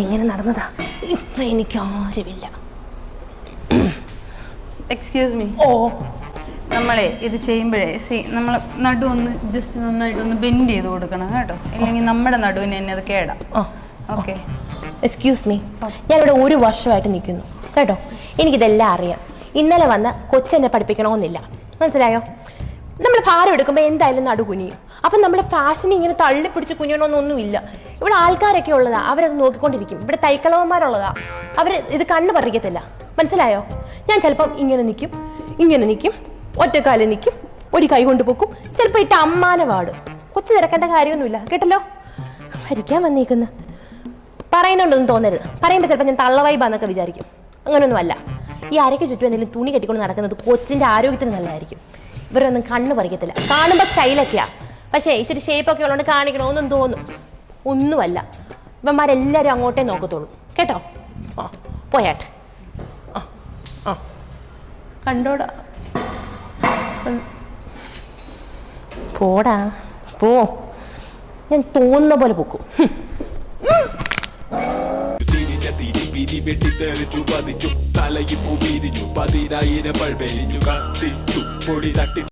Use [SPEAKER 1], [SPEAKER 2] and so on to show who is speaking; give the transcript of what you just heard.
[SPEAKER 1] എങ്ങനെ നടന്നതാ ഇപ്പം എനിക്ക് ആരുമില്ല.
[SPEAKER 2] Excuse me.
[SPEAKER 1] ഓ
[SPEAKER 2] നമ്മളെ ഇത് ചെയ്യുമ്പോഴേ നമ്മൾ നടു ഒന്ന് ജസ്റ്റ് നന്നായിട്ടൊന്ന് ബെൻഡ് ചെയ്ത് കൊടുക്കണം കേട്ടോ, ഇല്ലെങ്കിൽ നമ്മുടെ നടുവിന് തന്നെ അത് കേടാം. ഓക്കെ.
[SPEAKER 1] എക്സ്ക്യൂസ് മീ, ഞാനിവിടെ 1 വർഷമായിട്ട് നിൽക്കുന്നു കേട്ടോ. എനിക്കിതെല്ലാം അറിയാം. ഇന്നലെ വന്ന കൊച്ചെന്നെ പഠിപ്പിക്കണമെന്നില്ല, മനസ്സിലായോ? നമ്മൾ ഭാരം എടുക്കുമ്പോൾ എന്തായാലും നടു കുനിയും. അപ്പം നമ്മുടെ ഫാഷന് ഇങ്ങനെ തള്ളിപ്പിടിച്ച് കുനിയണമെന്നൊന്നുമില്ല. ഇവിടെ ആൾക്കാരൊക്കെ ഉള്ളതാ, അവരത് നോക്കിക്കൊണ്ടിരിക്കും. ഇവിടെ തൈക്കളവന്മാരുള്ളതാ, അവർ ഇത് കണ്ണ് പറിക്കത്തില്ല, മനസ്സിലായോ? ഞാൻ ചിലപ്പം ഇങ്ങനെ നിൽക്കും, ഒറ്റക്കാലിൽ നിൽക്കും, ഒരു കൈ കൊണ്ട് പൊക്കും, ചിലപ്പോൾ ഇട്ട് അമ്മാനെ പാടും. കൊച്ചു തിരക്കേണ്ട കാര്യമൊന്നുമില്ല കേട്ടല്ലോ. ഭരിക്കാൻ വന്നേക്കുന്ന പറയുന്നുണ്ടെന്ന് തോന്നരുത്. പറയുമ്പോൾ ചിലപ്പോൾ ഞാൻ തള്ളവൈബാന്നൊക്കെ വിചാരിക്കും. അങ്ങനെയൊന്നും അല്ല. ഈ അരയ്ക്ക് ചുറ്റും എന്തെങ്കിലും തുണി കെട്ടിക്കൊണ്ട് നടക്കുന്നത് കൊച്ചിൻ്റെ ആരോഗ്യത്തിന് നല്ലതായിരിക്കും. ഇവരൊന്നും കണ്ണ് പറിക്കത്തില്ല. കാണുമ്പോൾ സ്റ്റൈലൊക്കെയാ, പക്ഷേ ഇച്ചിരി ഷേപ്പൊക്കെ ഉള്ളതുകൊണ്ട് കാണിക്കണമെന്നും തോന്നും. ഒന്നുമല്ല, ഇവന്മാരെല്ലാവരും അങ്ങോട്ടേ നോക്കത്തുള്ളൂ കേട്ടോ. പോയാട്ടെ. കണ്ടോടാ, പോടാ പോ. ഞാൻ തോന്നുന്ന പോലെ പൊക്കും.
[SPEAKER 3] വെട്ടിത്തെറിച്ചു പതിച്ചു തലയിൽ പൂവിരിഞ്ഞു 10,000 പൾവെരിഞ്ഞു കത്തിച്ചു പൊടി തട്ടി